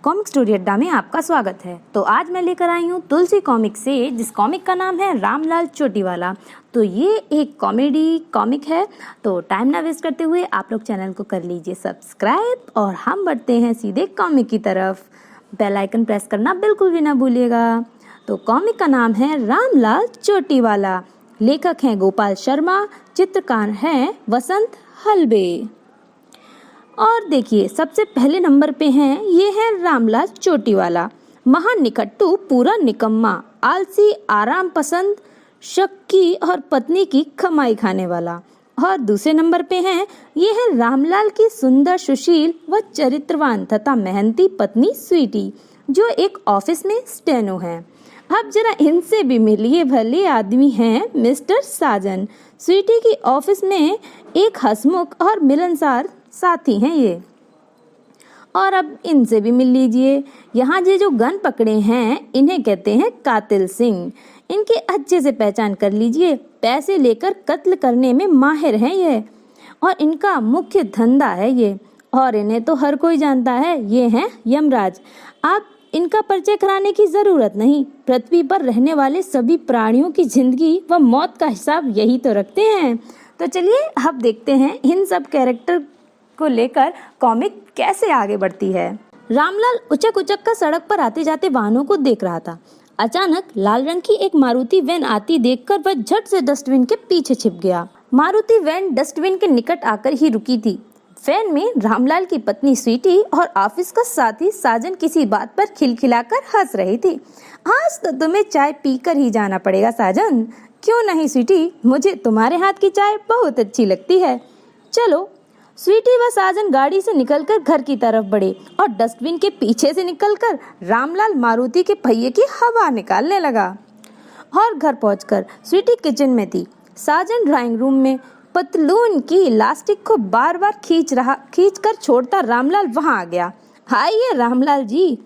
Comic story अड्डा में आपका स्वागत है। तो आज मैं लेकर आई हूँ तुलसी कॉमिक से, जिस कॉमिक का नाम है रामलाल चोटीवाला। तो ये एक कॉमेडी कॉमिक है। तो टाइम ना वेस्ट करते हुए आप लोग चैनल को कर लीजिए सब्सक्राइब और हम बढ़ते हैं सीधे कॉमिक की तरफ। बेल आइकन प्रेस करना बिल्कुल भी ना भूलिएगा। तो कॉमिक का नाम है रामलाल चोटीवाला। लेखक हैं गोपाल शर्मा, चित्रकार हैं वसंत हलबे। और देखिए सबसे पहले नंबर पे हैं, ये है रामलाल चोटीवाला। महानिकट्टू, पूरा निकम्मा, आलसी, आराम पसंद, शक्की और पत्नी की कमाई खाने वाला। और दूसरे नंबर पे हैं, ये है रामलाल की सुंदर, सुशील व चरित्रवान तथा मेहनती पत्नी स्वीटी, जो एक ऑफिस में स्टेनो है। अब जरा इनसे भी मिलिए, भले आदमी हैं मिस्टर साजन। स्वीटी की ऑफिस में एक हंसमुख और मिलनसार साथी हैं ये। और अब इनसे भी मिल लीजिए। यहाँ ये जो गन पकड़े हैं इन्हें कहते हैं कातिल सिंह। इनकी अच्छे से पहचान कर लीजिए। पैसे लेकर कत्ल करने में माहिर हैं ये, और इनका मुख्य धंधा है ये। और इन्हें तो हर कोई जानता है, ये हैं यमराज। आप इनका परिचय कराने की जरूरत नहीं। पृथ्वी पर रहने वाले सभी प्राणियों की जिंदगी व मौत का हिसाब यही तो रखते हैं। तो चलिए अब देखते हैं इन सब कैरेक्टर को लेकर कॉमिक कैसे आगे बढ़ती है। रामलाल उचक उचक कर सड़क पर आते जाते वाहनों को देख रहा था। अचानक लाल रंग की एक मारुति वैन आती देखकर वह झट से डस्टबिन के पीछे छिप गया। मारुति वैन डस्टबिन के निकट आकर ही रुकी थी। वैन में रामलाल की पत्नी स्वीटी और ऑफिस का साथी साजन किसी बात पर खिलखिलाकर हंस रही थी। आज तो तुम्हें चाय पीकर ही जाना पड़ेगा साजन। क्यों नहीं स्वीटी, मुझे तुम्हारे हाथ की चाय बहुत अच्छी लगती है। चलो। स्वीटी व साजन गाड़ी से निकलकर घर की तरफ बढ़े और डस्टबिन के पीछे से निकलकर रामलाल मारुति के पहिए की हवा निकालने लगा। और घर पहुंचकर स्वीटी किचन में थी, साजन ड्राइंग रूम में। पतलून की इलास्टिक को बार बार खींच कर छोड़ता रामलाल वहां आ गया। आइए रामलाल जी।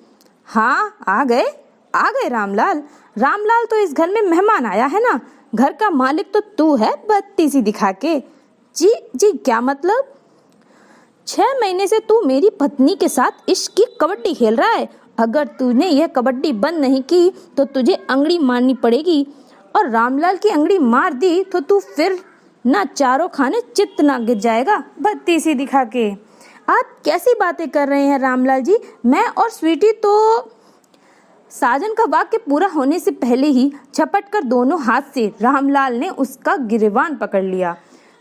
हाँ आ गए रामलाल। रामलाल तो इस घर में मेहमान आया है ना, घर का मालिक तो तू है, बत्ती सी दिखा के। जी क्या मतलब? 6 महीने से तू मेरी पत्नी के साथ इश्क की कबड्डी खेल रहा है। अगर तूने यह कबड्डी बंद नहीं की तो तुझे अंगड़ी मारनी पड़ेगी, और रामलाल की अंगड़ी मार दी तो तू फिर ना चारों खाने चित्त ना गिर जाएगा, बत्ती सी दिखा के। आप कैसी बातें कर रहे हैं रामलाल जी? मैं और स्वीटी तो। साजन का वाक्य पूरा होने से पहले ही झपट कर दोनों हाथ से रामलाल ने उसका गिरेबान पकड़ लिया।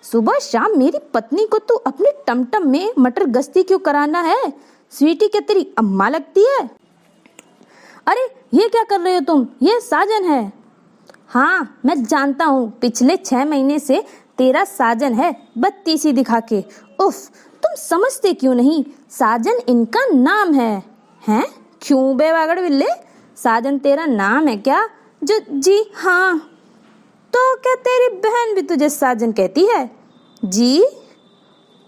सुबह शाम मेरी पत्नी को तू अपने टमटम में मटर गश्ती क्यों कराना है? स्वीटी क्या तेरी अम्मा लगती है? अरे ये क्या कर रहे हो तुम? ये साजन है। हाँ मैं जानता हूँ, पिछले 6 महीने से तेरा साजन है, बत्ती सी दिखा के। उफ, तुम समझते क्यों नहीं? साजन इनका नाम है। हैं? क्यों बेवागड़ बिल्ले, साजन तेरा नाम है क्या? जी हाँ। तो क्या तेरी बहन भी तुझे साजन कहती है? जी।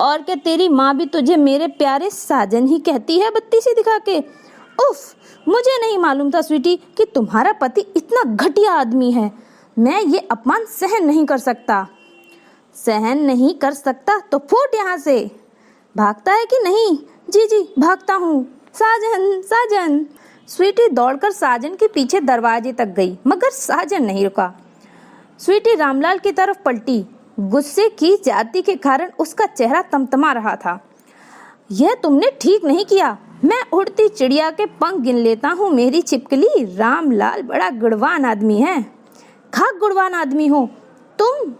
और क्या तेरी माँ भी तुझे मेरे प्यारे साजन ही कहती है, बत्ती सी दिखा के? उफ, मुझे नहीं मालूम था स्वीटी कि तुम्हारा पति इतना घटिया आदमी है। मैं ये अपमान सहन नहीं कर सकता। सहन नहीं कर सकता तो फूट यहाँ से। भागता है कि नहीं? जी भागता हूँ। साजन। स्वीटी दौड़कर साजन के पीछे दरवाजे तक गई, मगर साजन नहीं रुका। स्वीटी रामलाल की तरफ पलटी। गुस्से की जाति के कारण उसका चेहरा तमतमा रहा था। यह तुमने ठीक नहीं किया। मैं उड़ती चिड़िया के पंख गिन लेता हूँ मेरी छिपकली। रामलाल बड़ा गुणवान आदमी है। खाक गुणवान आदमी हो तुम।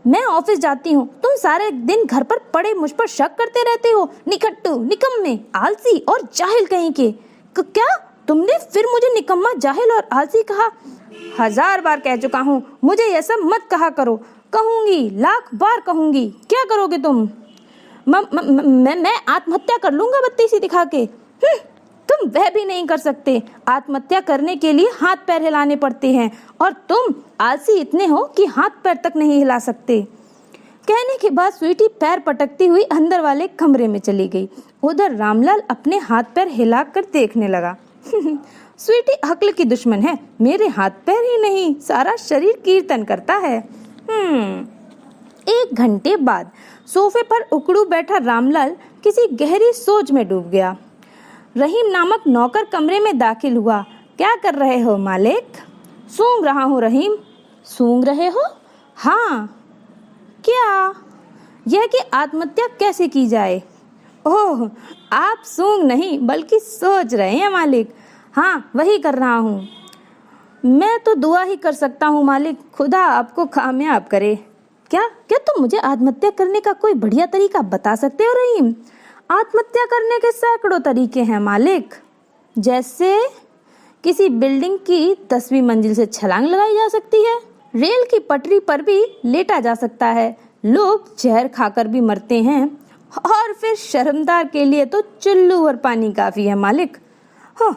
मैं ऑफिस जाती हूँ, तुम सारे दिन घर पर पड़े मुझ पर शक करते रहते हो। निकट्टू, निकम्मे, आलसी और जाहिल कहीं के। क्या तुमने फिर मुझे निकम्मा, जाहिल और आलसी कहा? 1000 बार कह चुका हूँ, मुझे यह सब मत कहा करो। कहूंगी, लाख बार कहूंगी। क्या करोगे तुम? मैं आत्महत्या कर लूंगा, बत्ती सी दिखा के। तुम वह भी नहीं कर सकते। आत्महत्या करने के लिए हाथ पैर हिलाने पड़ते हैं, और तुम आलसी इतने हो कि हाथ पैर तक नहीं हिला सकते। कहने के बाद स्वीटी पैर पटकती हुई अंदर वाले कमरे में चली गई। उधर रामलाल अपने हाथ पैर हिलाकर देखने लगा। स्वीटी अक्ल की दुश्मन है। मेरे हाथ पैर ही नहीं, सारा शरीर कीर्तन करता है। 1 घंटे बाद सोफे पर उकड़ू बैठा रामलाल किसी गहरी सोच में डूब गया। रहीम नामक नौकर कमरे में दाखिल हुआ। क्या कर रहे हो मालिक? सूंघ रहा हूँ रहीम। सूंघ रहे हो? हाँ। क्या? यह कि आत्महत्या कैसे की जाए। ओह, आप सूंघ नहीं बल्कि सोच रहे हैं मालिक। हाँ, वही कर रहा हूँ। मैं तो दुआ ही कर सकता हूँ मालिक, खुदा आपको कामयाब करे। क्या क्या तुम मुझे आत्महत्या करने का कोई बढ़िया तरीका बता सकते हो रहीम? आत्महत्या करने के सैकड़ों तरीके हैं मालिक। जैसे किसी बिल्डिंग की 10वीं मंजिल से छलांग लगाई जा सकती है, रेल की पटरी पर भी लेटा जा सकता है, लोग जहर खाकर भी मरते हैं, और फिर शर्मदार के लिए तो चुल्लू और पानी काफी है मालिक। हो,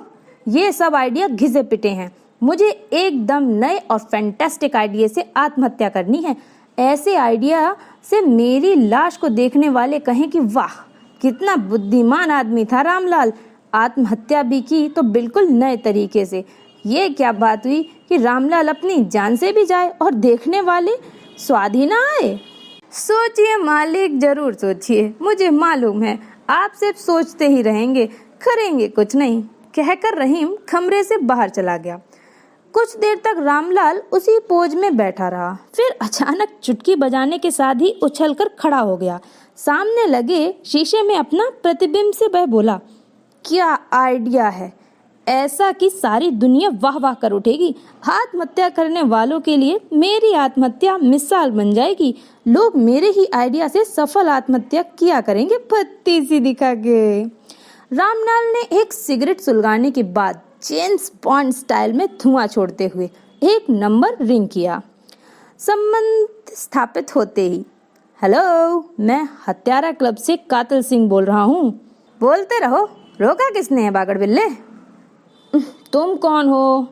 ये सब आइडिया घिसे पिटे हैं। मुझे एकदम नए और फैंटास्टिक आइडिया से आत्महत्या करनी है। ऐसे आइडिया से मेरी लाश को देखने वाले कहें कि वाह, कितना बुद्धिमान आदमी था रामलाल। आत्महत्या भी की तो बिल्कुल नए तरीके से। ये क्या बात हुई कि रामलाल अपनी जान से भी जाए और देखने वाले स्वाद ही ना आए। सोचिए मालिक, जरूर सोचिए। मुझे मालूम है आप सिर्फ सोचते ही रहेंगे, करेंगे कुछ नहीं, कहकर रहीम कमरे से बाहर चला गया। कुछ देर तक रामलाल उसी पोज में बैठा रहा, फिर अचानक चुटकी बजाने के साथ ही उछलकर खड़ा हो गया। सामने लगे शीशे में अपना प्रतिबिंब से वह बोला, क्या आइडिया है, ऐसा कि सारी दुनिया वाह वाह कर उठेगी। आत्महत्या करने वालों के लिए मेरी आत्महत्या मिसाल बन जाएगी। लोग मेरे ही आइडिया से सफल आत्महत्या किया करेंगे, पत्ती सी दिखा के। रामलाल ने एक सिगरेट सुलगाने के बाद जेम्स बॉन्ड स्टाइल में धुआं छोड़ते हुए एक नंबर रिंग किया। संबंध स्थापित होते ही, हेलो, मैं हत्यारा क्लब से कातिल सिंह बोल रहा हूँ। बोलते रहो, रोका किसने है बागड़ बिल्ले? तुम कौन हो?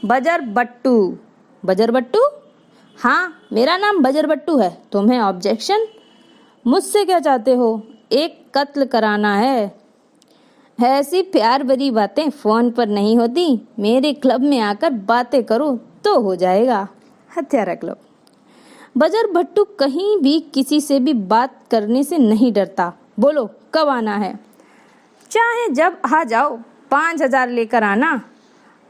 बजर बट्टू। बजर बट्टू? हाँ, मेरा नाम बजर बट्टू है। तुम्हें ऑब्जेक्शन? मुझसे क्या चाहते हो? एक कत्ल कराना है। ऐसी प्यार भरी बातें फोन पर नहीं होती, मेरे क्लब में आकर बातें करो तो हो जाएगा। हत्यारा क्लब। बजर भट्टू कहीं भी किसी से भी बात करने से नहीं डरता। बोलो, कब आना है? चाहे जब आ जाओ, 5,000 लेकर आना।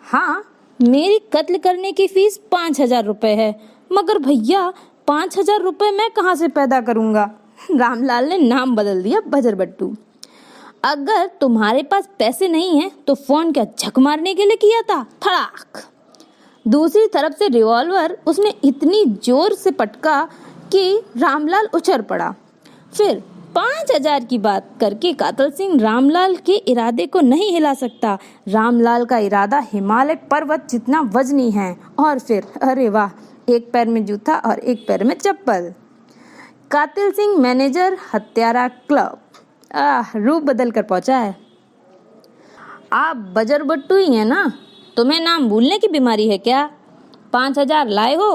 हाँ, मेरी कत्ल करने की फीस 5,000 रुपए है। मगर भैया, 5,000 रुपए मैं कहाँ से पैदा करूँगा? रामलाल ने नाम बदल दिया बजर बट्टू। अगर तुम्हारे पास पैसे नहीं हैं तो फोन क्या झक मारने के लिए किया था? फड़ाक। दूसरी तरफ से रिवॉल्वर उसने इतनी जोर से पटका कि रामलाल उछल पड़ा। फिर 5,000 की बात करके कातिल सिंह रामलाल के इरादे को नहीं हिला सकता। रामलाल का इरादा हिमालय पर्वत जितना वजनी है। और फिर अरे वाह, एक पैर में जूता और एक पैर में चप्पल। कातिल सिंह मैनेजर, हत्यारा क्लब। रूप बदल कर पहुंचा है। आप बजर बट्टू ही हैं ना? तुम्हें नाम भूलने की बीमारी है क्या? 5,000 लाए हो?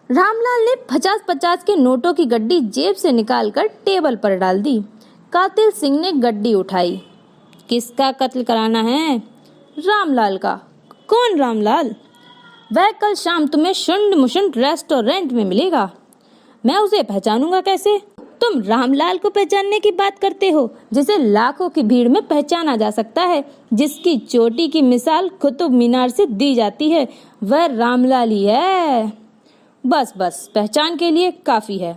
रामलाल ने 50-50 के नोटों की गड्डी जेब से निकालकर टेबल पर डाल दी। कातिल सिंह ने गड्डी उठाई। किसका कत्ल कराना है? रामलाल का। कौन रामलाल? वह कल शाम तुम्हें शुंड मुशुंड रेस्टोरेंट में मिलेगा। मैं उसे पहचानूंगा कैसे? तुम रामलाल को पहचानने की बात करते हो, जिसे लाखों की भीड़ में पहचाना जा सकता है, जिसकी चोटी की मिसाल कुतुब मीनार से दी जाती है, वह रामलाल ही है। बस बस, पहचान के लिए काफी है।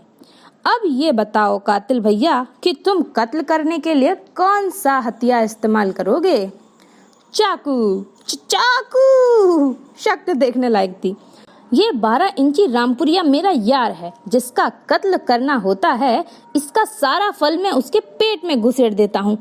अब ये बताओ कातिल भैया कि तुम कत्ल करने के लिए कौन सा हथियार इस्तेमाल करोगे? चाकू। चाकू। शक्ल देखने लायक थी। ये 12 इंची रामपुरिया मेरा यार है, जिसका कत्ल करना होता है। इसका सारा फल मैं उसके पेट में घुसेड़ देता हूँ।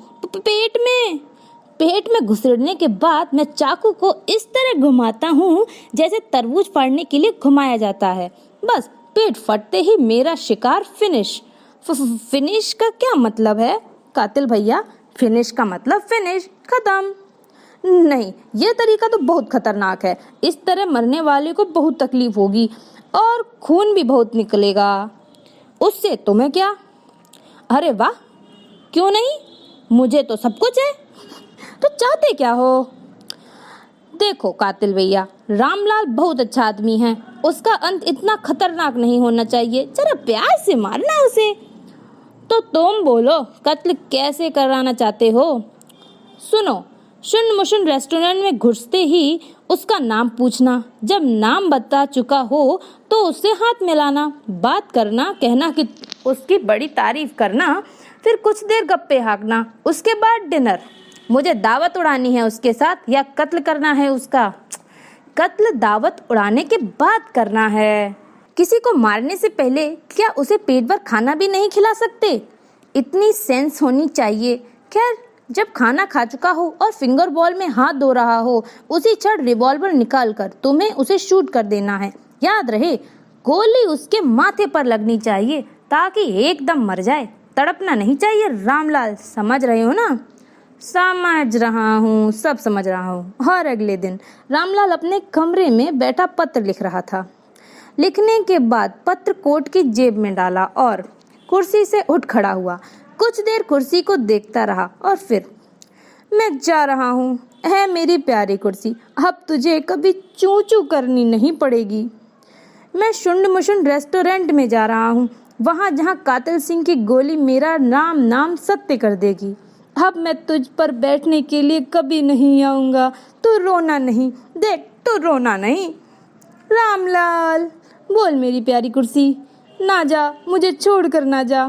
पेट में घुसेड़ने के बाद मैं चाकू को इस तरह घुमाता हूँ जैसे तरबूज फाड़ने के लिए घुमाया जाता है। बस पेट फटते ही मेरा शिकार फिनिश। फिनिश का क्या मतलब है कातिल भैया? फिनिश का मतलब फिनिश, खत्म। नहीं, ये तरीका तो बहुत खतरनाक है। इस तरह मरने वाले को बहुत तकलीफ होगी और खून भी बहुत निकलेगा। उससे तुम्हें क्या? अरे वाह, क्यों नहीं, मुझे तो सब कुछ है। तो चाहते क्या हो? देखो कातिल भैया, रामलाल बहुत अच्छा आदमी है। उसका अंत इतना खतरनाक नहीं होना चाहिए। जरा प्यार से मारना उसे। तो तुम बोलो, कत्ल कैसे कराना चाहते हो? सुनो, शुन मुशन रेस्टोरेंट में घुसते ही उसका नाम पूछना, जब नाम बता चुका हो तो उससे हाथ मिलाना, बात करना, कहना कि उसकी बड़ी तारीफ करना, फिर कुछ देर गप्पे हाँकना, उसके बाद डिनर। मुझे दावत उड़ानी है उसके साथ या कत्ल करना है उसका? कत्ल दावत उड़ाने के बाद करना है। किसी को मारने से पहले क्या उसे पेट भर खाना भी नहीं खिला सकते? इतनी सेंस होनी चाहिए। खैर, जब खाना खा चुका हो और फिंगर बॉल में हाथ धो रहा हो, उसी क्षण रिवॉल्वर निकालकर तुम्हें उसे शूट कर देना है। याद रहे, गोली उसके माथे पर लगनी चाहिए ताकि एकदम मर जाए। तड़पना नहीं चाहिए रामलाल, समझ रहे हो ना? समझ रहा हूँ, सब समझ रहा हूँ। और अगले दिन रामलाल अपने कमरे में बैठा पत्र लिख रहा था। लिखने के बाद पत्र कोट की जेब में डाला और कुर्सी से उठ खड़ा हुआ। कुछ देर कुर्सी को देखता रहा और फिर, मैं जा रहा हूँ, है मेरी प्यारी कुर्सी, अब तुझे कभी चूं चूं करनी नहीं पड़ेगी। मैं शुंड मुशुंड रेस्टोरेंट में जा रहा हूँ, वहाँ जहाँ कातिल सिंह की गोली मेरा नाम सत्य कर देगी। अब मैं तुझ पर बैठने के लिए कभी नहीं आऊँगा। तू रोना नहीं, देख तू रोना नहीं। रामलाल, बोल मेरी प्यारी कुर्सी, ना जा, मुझे छोड़ कर ना जा।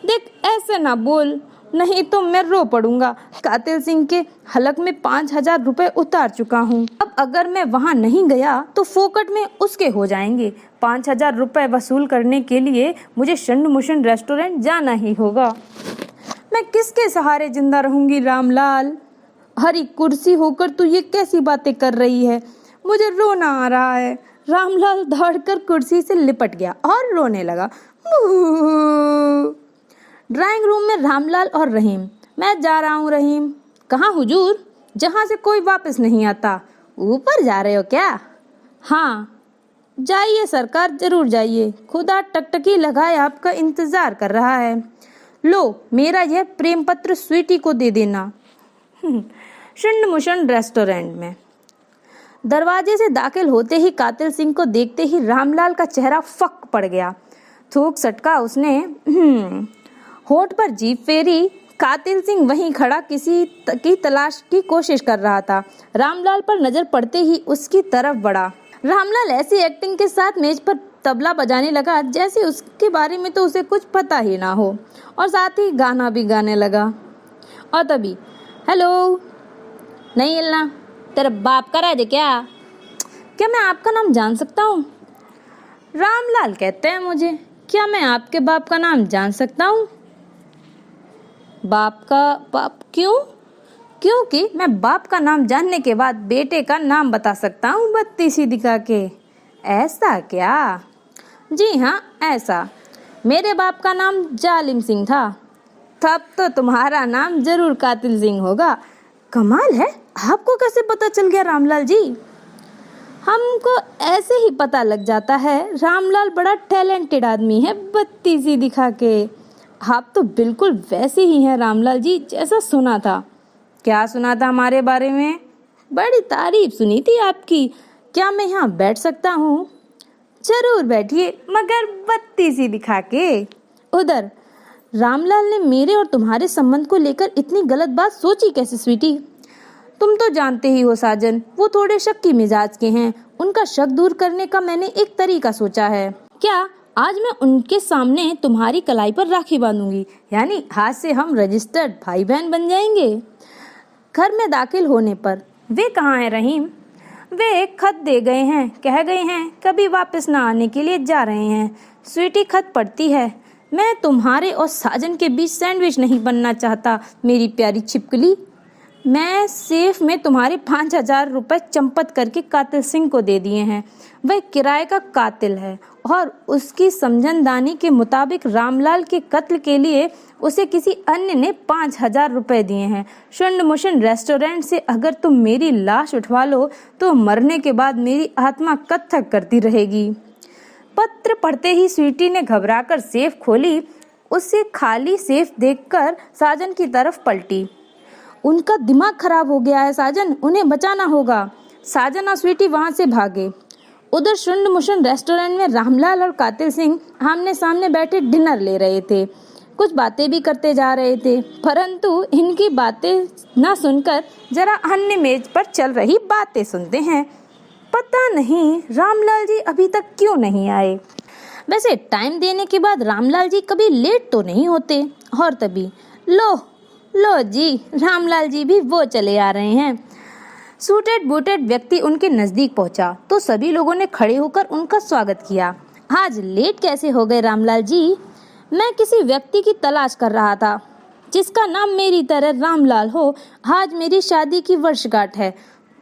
देख ऐसे ना बोल, नहीं तो मैं रो पड़ूंगा। कातिल सिंह के हलक में 5,000 रुपए उतार चुका हूँ। अब अगर मैं वहाँ नहीं गया तो फोकट में उसके हो जाएंगे। 5,000 रुपए वसूल करने के लिए मुझे शुंड मुशुंड रेस्टोरेंट जाना ही होगा। मैं किसके सहारे जिंदा रहूंगी रामलाल? हरी कुर्सी होकर तू ये कैसी बातें कर रही है? मुझे रोना आ रहा है। रामलाल दौड़कर कुर्सी से लिपट गया और रोने लगा। ड्राइंग रूम में रामलाल और रहीम। मैं जा रहा हूँ रहीम। कहाँ हुजूर? जहाँ से कोई वापस नहीं आता। ऊपर जा रहे हो क्या? हाँ जाइए सरकार, जरूर जाइए। खुदा टकटकी लगाए आपका इंतजार कर रहा है। लो, मेरा यह प्रेम पत्र स्वीटी को दे देना। शुंड मुशुंड रेस्टोरेंट में दरवाजे से दाखिल होते ही कातिल सिंह को देखते ही रामलाल का चेहरा फक पड़ गया। थूक सटका उसने। होठ पर जीभ फेरी। कातिल सिंह वहीं खड़ा किसी की तलाश की कोशिश कर रहा था। रामलाल पर नजर पड़ते ही उसकी तरफ बढ़ा। रामलाल ऐसी एक्टिंग के साथ मेज पर तबला बजाने लगा जैसे उसके बारे में तो उसे कुछ पता ही ना हो, और साथ ही गाना भी गाने लगा। और तभी, हेलो, नहीं हिलना, तेरा बाप का राज है क्या मैं आपका नाम जान सकता हूँ? रामलाल कहते हैं मुझे। क्या मैं आपके बाप का नाम जान सकता हूँ? बाप क्यों? क्योंकि मैं बाप का नाम जानने के बाद बेटे का नाम बता सकता हूँ बत्ती सी दिखा के। ऐसा क्या? जी हाँ ऐसा। मेरे बाप का नाम जालिम सिंह था। तब तो तुम्हारा नाम जरूर कातिल सिंह होगा। कमाल है, आपको कैसे पता चल गया रामलाल जी? हमको ऐसे ही पता लग जाता है। रामलाल बड़ा टैलेंटेड आदमी है बत्ती सी दिखा के। आप तो बिल्कुल वैसे ही हैं रामलाल जी जैसा सुना था। क्या सुना था हमारे बारे में? बड़ी तारीफ सुनी थी आपकी। क्या मैं यहाँ बैठ सकता हूँ? जरूर बैठिए, मगर बत्ती सी दिखा के। उधर रामलाल ने मेरे और तुम्हारे संबंध को लेकर इतनी गलत बात सोची कैसे स्वीटी? तुम तो जानते ही हो साजन, वो थोड़े शक्की मिजाज के हैं। उनका शक दूर करने का मैंने एक तरीका सोचा है। क्या? आज मैं उनके सामने तुम्हारी कलाई पर राखी बांधूंगी, यानी आज से हम रजिस्टर्ड भाई बहन बन जाएंगे। घर में दाखिल होने पर, वे कहाँ हैं रहीम? वे एक खत दे गए हैं, कह गए हैं कभी वापस ना आने के लिए जा रहे हैं। स्वीटी खत पढ़ती है। मैं तुम्हारे और साजन के बीच सैंडविच नहीं बनना चाहता मेरी प्यारी छिपकली। मैं सेफ में तुम्हारे 5,000 रुपए चंपत करके कातिल सिंह को दे दिए हैं। वह किराए का कातिल है और उसकी समझनदानी के मुताबिक रामलाल के कत्ल के लिए उसे किसी अन्य ने 5,000 रुपए दिए हैं। शुंड मुशुंड रेस्टोरेंट से अगर तुम मेरी लाश उठवा लो तो मरने के बाद मेरी आत्मा कत्थक करती रहेगी। पत्र पढ़ते ही स्वीटी ने घबराकर सेफ खोली। उसे खाली सेफ देखकर साजन की तरफ पलटी। उनका दिमाग खराब हो गया है साजन, उन्हें बचाना होगा। साजन और स्वीटी वहां से भागे। उधर शुंड मुशुंड रेस्टोरेंट में रामलाल और कातिल सिंह आमने सामने बैठे डिनर ले रहे थे। कुछ बातें भी करते जा रहे थे, परंतु इनकी बातें ना सुनकर जरा अन्य मेज पर चल रही बातें सुनते हैं। पता नहीं रामलाल जी अभी तक क्यों नहीं आए। वैसे टाइम देने के बाद रामलाल जी कभी लेट तो नहीं होते। और तभी लो जी, रामलाल जी भी वो चले आ रहे हैं। सूटेड बूटेड व्यक्ति उनके नजदीक पहुंचा तो सभी लोगों ने खड़े होकर उनका स्वागत किया। आज लेट कैसे हो गए रामलाल जी? मैं किसी व्यक्ति की तलाश कर रहा था जिसका नाम मेरी तरह रामलाल हो। आज मेरी शादी की वर्षगांठ है,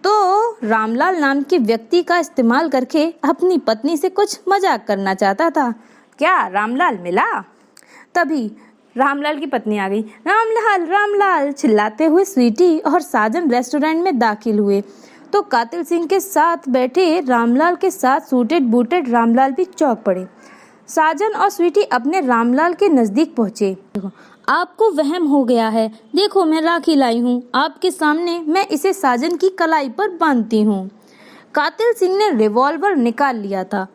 तो रामलाल नाम के व्यक्ति का इस्तेमाल करके अपनी पत्नी से कुछ मजाक करना चाहता था। क्या रामलाल मिला? तभी रामलाल की पत्नी आ गई। रामलाल चिल्लाते हुए स्वीटी और साजन रेस्टोरेंट में दाखिल हुए तो कातिल सिंह के साथ बैठे रामलाल के साथ सूटेड बूटेड रामलाल भी चौंक पड़े। साजन और स्वीटी अपने रामलाल के नजदीक पहुंचे। आपको वहम हो गया है, देखो मैं राखी लाई हूँ आपके सामने, मैं इसे साजन की कलाई पर बांधती हूँ। कातिल सिंह ने रिवॉल्वर निकाल लिया था।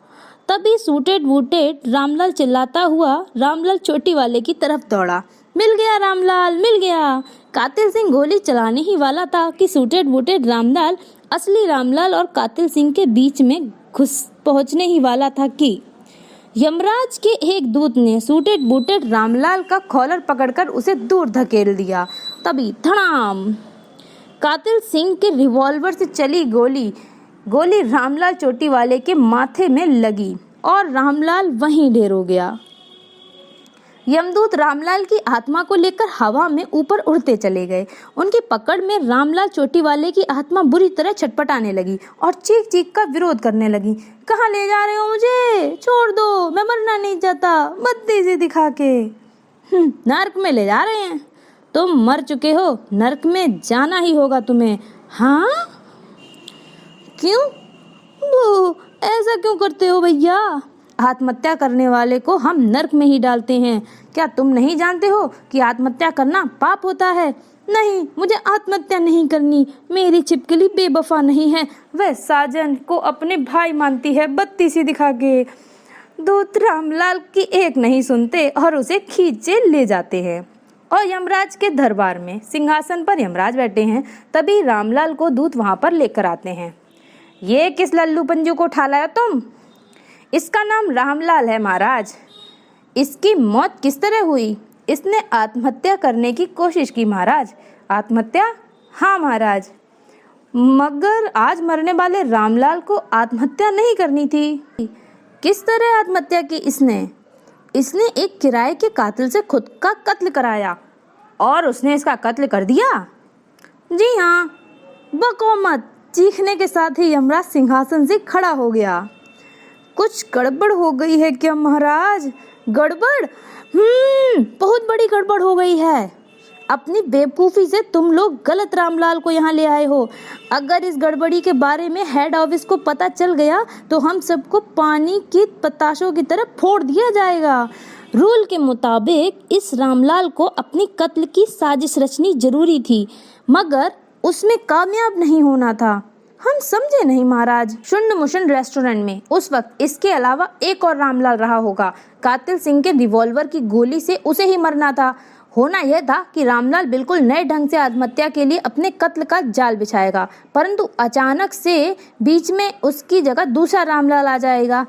तभी सूटेड बूटेड रामलाल चिल्लाता हुआ रामलाल चोटी वाले की तरफ दौड़ा। मिल गया रामलाल, मिल गया। कातिल सिंह गोली चलाने ही वाला था कि सूटेड बूटेड रामलाल असली रामलाल और कातिल सिंह के बीच में घुस पहुंचने ही वाला था कि यमराज के एक दूत ने सूटेड बूटेड रामलाल का कॉलर पकड़कर उसे दूर धकेल दिया। तभी धड़ाम, कातिल सिंह के रिवॉल्वर से चली गोली रामलाल चोटी वाले के माथे में लगी और रामलाल वहीं ढेर हो गया। यमदूत रामलाल की आत्मा को लेकर हवा में ऊपर उड़ते चले गए। उनकी पकड़ में रामलाल चोटी वाले की आत्मा बुरी तरह छटपटाने लगी और चीख चीख का विरोध करने लगी। कहाँ ले जा रहे हो मुझे? छोड़ दो, मैं मरना नहीं चाहता, बत्ती से दिखा के। नर्क में ले जा रहे हैं? तुम मर चुके हो, नर्क में जाना ही होगा तुम्हें। हाँ? क्यों? वो ऐसा क्यों करते हो भैया? आत्महत्या करने वाले को हम नर्क में ही डालते हैं। क्या तुम नहीं जानते हो कि आत्महत्या करना पाप होता है? नहीं, मुझे आत्महत्या नहीं करनी। मेरी छिपकली बेवफा नहीं है, वह साजन को अपने भाई मानती है, बत्ती सी दिखा के। दूत रामलाल की एक नहीं सुनते और उसे खींचे ले जाते हैं। और यमराज के दरबार में सिंहासन पर यमराज बैठे हैं। तभी रामलाल को दूत वहां पर लेकर आते हैं। ये किस लल्लू पंजू को उठा लाया तुम? इसका नाम रामलाल है महाराज। इसकी मौत किस तरह हुई? इसने आत्महत्या करने की कोशिश की महाराज। आत्महत्या? हाँ महाराज, मगर आज मरने वाले रामलाल को आत्महत्या नहीं करनी थी। किस तरह आत्महत्या की इसने? इसने एक किराए के कातिल से खुद का कत्ल कराया और उसने इसका कत्ल कर दिया। जी हाँ। बको मत। चीखने के साथ ही यमराज सिंहासन से खड़ा हो गया। कुछ गड़बड़ हो गई है क्या महाराज? गड़बड़? बहुत बड़ी गड़बड़ हो गई है। अपनी बेवकूफ़ी से तुम लोग गलत रामलाल को यहाँ ले आए हो। अगर इस गड़बड़ी के बारे में हेड ऑफिस को पता चल गया तो हम सबको पानी की पताशों की तरह फोड़ दिया जाएगा। रूल के मुताबिक इस रामलाल को अपनी कत्ल की साजिश रचनी जरूरी थी, मगर उसमें कामयाब नहीं होना था। हम समझे नहीं महाराज। शुंड मुशुंड रेस्टोरेंट में उस वक्त इसके अलावा एक और रामलाल रहा होगा। कातिल सिंह के रिवॉल्वर की गोली से उसे ही मरना था। होना यह था कि रामलाल बिल्कुल नए ढंग से आत्महत्या के लिए अपने कत्ल का जाल बिछाएगा, परंतु अचानक से बीच में उसकी जगह दूसरा रामलाल आ जाएगा।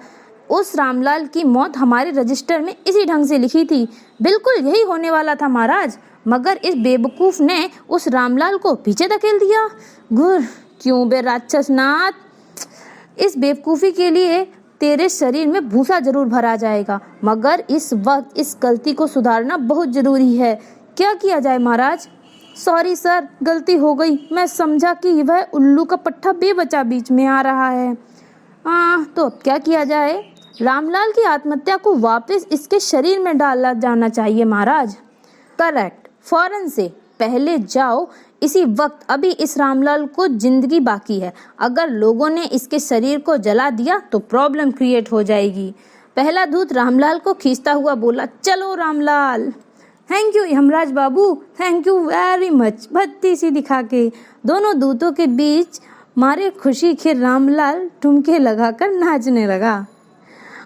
उस रामलाल की मौत हमारे रजिस्टर में इसी ढंग से लिखी थी। बिल्कुल यही होने वाला था महाराज, मगर इस बेवकूफ ने उस रामलाल को पीछे धकेल दिया। गुर क्यों बे राक्षस नाथ, इस बेवकूफ़ी के लिए तेरे शरीर में भूसा जरूर भरा जाएगा, मगर इस वक्त इस गलती को सुधारना बहुत जरूरी है। क्या किया जाए महाराज? सॉरी सर, गलती हो गई। मैं समझा कि वह उल्लू का पट्टा बेबचा बीच में आ रहा है। तो अब क्या किया जाए? रामलाल की आत्महत्या को वापस इसके शरीर में डाला जाना चाहिए महाराज। करेक्ट, फौरन से पहले जाओ इसी वक्त। अभी इस रामलाल को जिंदगी बाकी है। अगर लोगों ने इसके शरीर को जला दिया तो प्रॉब्लम क्रिएट हो जाएगी। पहला दूत रामलाल को खींचता हुआ बोला, चलो Ramlal. Thank you Yamraj Babu, thank you very much. बत्ती सी दिखा के दोनों दूतों के बीच मारे खुशी के रामलाल ठुमके लगाकर नाचने लगा।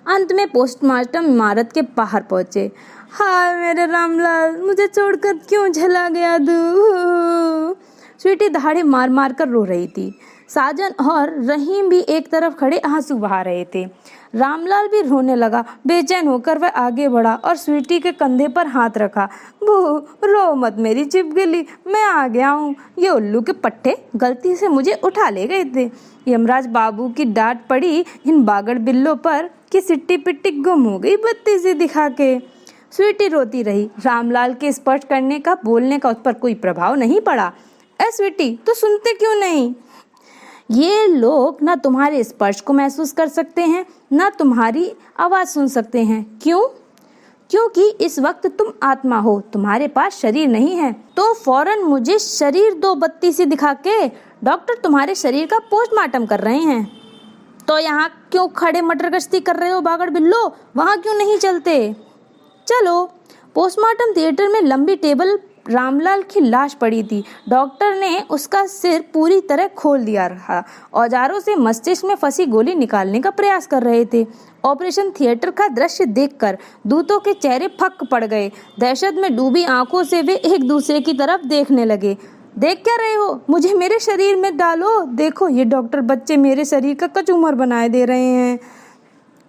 अंत में पोस्टमार्टम इमारत के बाहर पहुंचे। हाय मेरे रामलाल, मुझे छोड़कर क्यों चला गया तू? स्वीटी दहाड़े मार मार कर रो रही थी। साजन और रहीम भी एक तरफ खड़े आंसू बहा रहे थे। रामलाल भी रोने लगा। बेचैन होकर वह आगे बढ़ा और स्वीटी के कंधे पर हाथ रखा। बहू रो मत मेरी चिपगली, मैं आ गया हूँ। ये उल्लू के पट्टे गलती से मुझे उठा ले गए थे। यमराज बाबू की डांट पड़ी इन बागड़ बिल्लों पर कि सिट्टी पिट्टी गुम हो गई बत्ती से दिखा के। स्वीटी रोती रही। रामलाल के स्पष्ट करने का, बोलने का उस पर कोई प्रभाव नहीं पड़ा। ए स्वीटी, तो सुनते क्यों नहीं? ये लोग ना तुम्हारे स्पर्श को महसूस कर सकते हैं, ना तुम्हारी आवाज सुन सकते हैं। क्यों? क्योंकि इस वक्त तुम आत्मा हो, तुम्हारे पास शरीर नहीं है। तो फौरन मुझे शरीर दो बत्ती से दिखा के। डॉक्टर तुम्हारे शरीर का पोस्टमार्टम कर रहे हैं। तो यहाँ क्यों खड़े मटर गश्ती कर रहे हो बागड़ बिल्लो? वहाँ क्यों नहीं चलते? चलो। पोस्टमार्टम थिएटर में लंबी टेबल रामलाल की लाश पड़ी थी। डॉक्टर ने उसका सिर पूरी तरह खोल दिया रहा। औजारों से मस्तिष्क में फंसी गोली निकालने का प्रयास कर रहे थे। ऑपरेशन थिएटर का दृश्य देखकर दूतों के चेहरे फक पड़ गए। दहशत में डूबी आंखों से वे एक दूसरे की तरफ देखने लगे। देख क्या रहे हो? मुझे मेरे शरीर में डालो। देखो ये डॉक्टर बच्चे मेरे शरीर का कचूमर बनाए दे रहे हैं।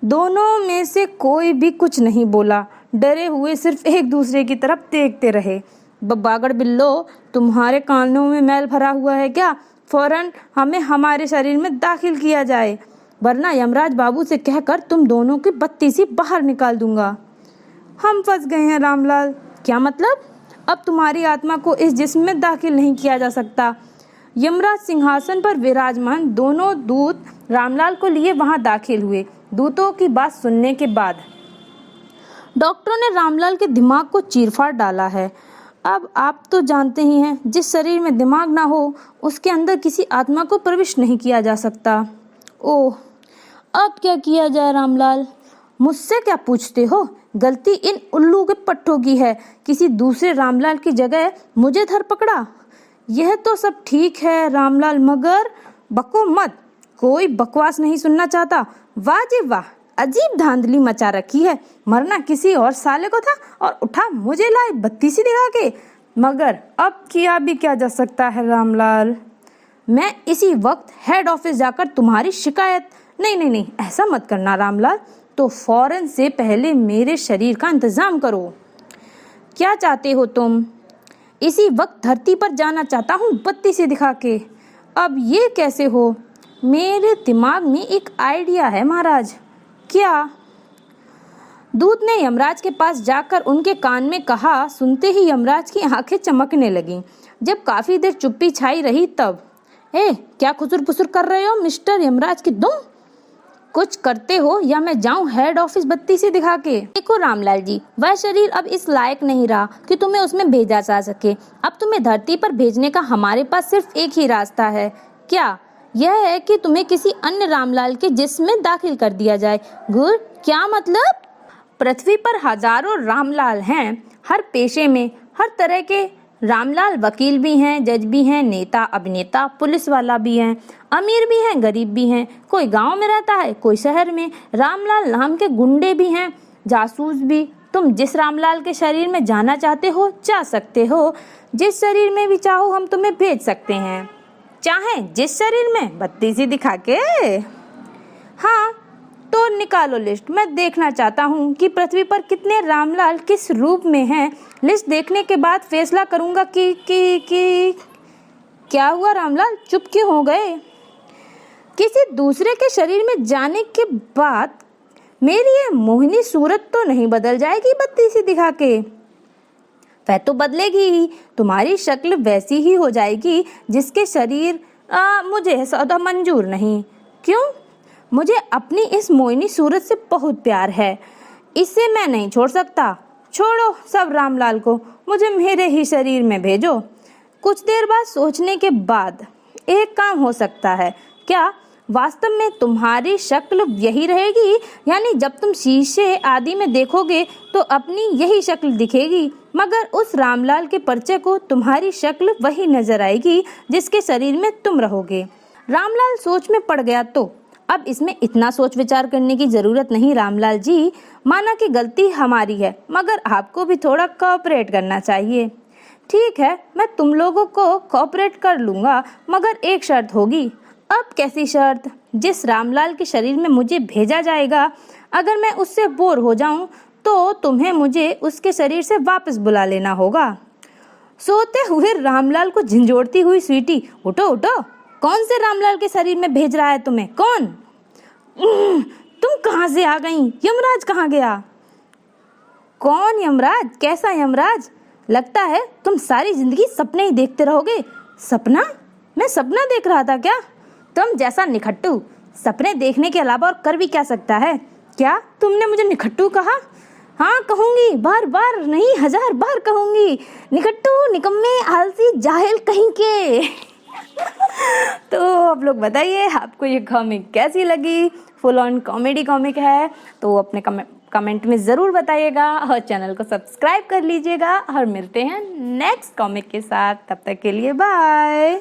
दोनों में से कोई भी कुछ नहीं बोला। डरे हुए सिर्फ एक दूसरे की तरफ देखते रहे। बागड़ बिल्लो, तुम्हारे कानों में मैल भरा हुआ है क्या? फौरन हमें हमारे शरीर में दाखिल किया जाए, वरना यमराज बाबू से कहकर तुम दोनों की बत्ती सी बाहर निकाल दूंगा। हम फंस गए हैं रामलाल। क्या मतलब? अब तुम्हारी आत्मा को इस जिस्म में दाखिल नहीं किया जा सकता। यमराज सिंहासन पर विराजमान दोनों दूत रामलाल को लिए वहां दाखिल हुए। दूतों की बात सुनने के बाद डॉक्टरों ने रामलाल के दिमाग को चीरफाड़ डाला है। अब आप तो जानते ही हैं, जिस शरीर में दिमाग ना हो उसके अंदर किसी आत्मा को प्रविष्ट नहीं किया जा सकता। ओह, अब क्या किया जाए रामलाल? मुझसे क्या पूछते हो? गलती इन उल्लू के पट्टों की है। किसी दूसरे रामलाल की जगह मुझे धर पकड़ा। यह तो सब ठीक है रामलाल, मगर बको मत। कोई बकवास नहीं सुनना चाहता। वाह जी वाह, अजीब धांधली मचा रखी है। मरना किसी और साले को था और उठा मुझे लाए बत्ती सी दिखा के। मगर अब किया भी क्या जा सकता है रामलाल? मैं इसी वक्त हेड ऑफिस जाकर तुम्हारी शिकायत। नहीं नहीं नहीं, ऐसा मत करना रामलाल। तो फौरन से पहले मेरे शरीर का इंतजाम करो। क्या चाहते हो तुम? इसी वक्त धरती पर जाना चाहता हूँ बत्ती से दिखा के। अब ये कैसे हो? मेरे दिमाग में एक आइडिया है महाराज। क्या? दूत ने यमराज के पास जाकर उनके कान में कहा। सुनते ही यमराज की आंखें चमकने लगीं। जब काफी देर चुप्पी छाई रही तब, क्या खुसुर फुसुर कर रहे हो मिस्टर यमराज की दुम? कुछ करते हो या मैं जाऊं हेड ऑफिस बत्ती से दिखा के? देखो रामलाल जी, वह शरीर अब इस लायक नहीं रहा कि तुम्हें उसमें भेजा जा सके। अब तुम्हें धरती पर भेजने का हमारे पास सिर्फ एक ही रास्ता है। क्या? यह है कि तुम्हें किसी अन्य रामलाल के जिस्म में दाखिल कर दिया जाए। गुड, क्या मतलब? पृथ्वी पर हजारों रामलाल हैं, हर पेशे में, हर तरह के रामलाल। वकील भी हैं, जज भी हैं, नेता, अभिनेता, पुलिस वाला भी हैं, अमीर भी हैं, गरीब भी हैं। कोई गांव में रहता है, कोई शहर में। रामलाल नाम के गुंडे भी हैं, जासूस भी। तुम जिस रामलाल के शरीर में जाना चाहते हो जा सकते हो। जिस शरीर में भी चाहो हम तुम्हें भेज सकते हैं। चाहे जिस शरीर में, बत्ती सी दिखा के। हाँ, तो निकालो लिस्ट। मैं देखना चाहता हूँ कि पृथ्वी पर कितने रामलाल किस रूप में हैं। लिस्ट देखने के बाद फैसला करूँगा कि क्या हुआ रामलाल, चुप क्यों हो गए? किसी दूसरे के शरीर में जाने के बाद मेरी ये मोहिनी सूरत तो नहीं बदल जाएगी बत्ती सी दिखा के? वह तो बदलेगी ही। तुम्हारी शक्ल वैसी ही हो जाएगी जिसके शरीर। मुझे सौदा मंजूर नहीं। क्यों? मुझे अपनी इस मोहिनी सूरत से बहुत प्यार है। इसे मैं नहीं छोड़ सकता। छोड़ो सब रामलाल को, मुझे मेरे ही शरीर में भेजो। कुछ देर बाद सोचने के बाद एक काम हो सकता है। क्या वास्तव में तुम्हारी शक्ल यही रहेगी? यानी जब तुम शीशे आदि में देखोगे तो अपनी यही शक्ल दिखेगी, मगर उस रामलाल के परिचय को तुम्हारी शक्ल वही नजर आएगी जिसके शरीर में तुम रहोगे। रामलाल सोच में पड़ गया तो अब इसमें इतना सोच विचार करने की जरूरत नहीं रामलाल जी। माना कि गलती हमारी है, मगर आपको भी थोड़ा कोऑपरेट करना चाहिए। ठीक है, मैं तुम लोगों को कोऑपरेट कर लूँगा, मगर एक शर्त होगी। अब कैसी शर्त? जिस रामलाल के शरीर में मुझे भेजा जाएगा, अगर मैं उससे बोर हो जाऊं तो तुम्हें मुझे उसके शरीर से वापस बुला लेना होगा। सोते हुए रामलाल को झंझोड़ती हुई स्वीटी, उठो उठो, कौन से रामलाल के शरीर में भेज रहा है तुम्हें? कौन? तुम कहाँ से आ गई? यमराज कहाँ गया? कौन यमराज? कैसा यमराज? लगता है तुम सारी जिंदगी सपने ही देखते रहोगे। सपना? मैं सपना देख रहा था क्या? तुम जैसा निखट्टू सपने देखने के अलावा और कर भी क्या सकता है? क्या तुमने मुझे निखट्टू कहा? हाँ कहूँगी, बार बार नहीं 1000 बार कहूँगी। निखट्टू, निकम्मे, आलसी, जाहिल कहीं के। तो आप लोग बताइए आपको ये कॉमिक कैसी लगी। फुल ऑन कॉमेडी कॉमिक है, तो अपने कमेंट में ज़रूर बताइएगा और चैनल को सब्सक्राइब कर लीजिएगा। और मिलते हैं नेक्स्ट कॉमिक के साथ, तब तक के लिए बाय।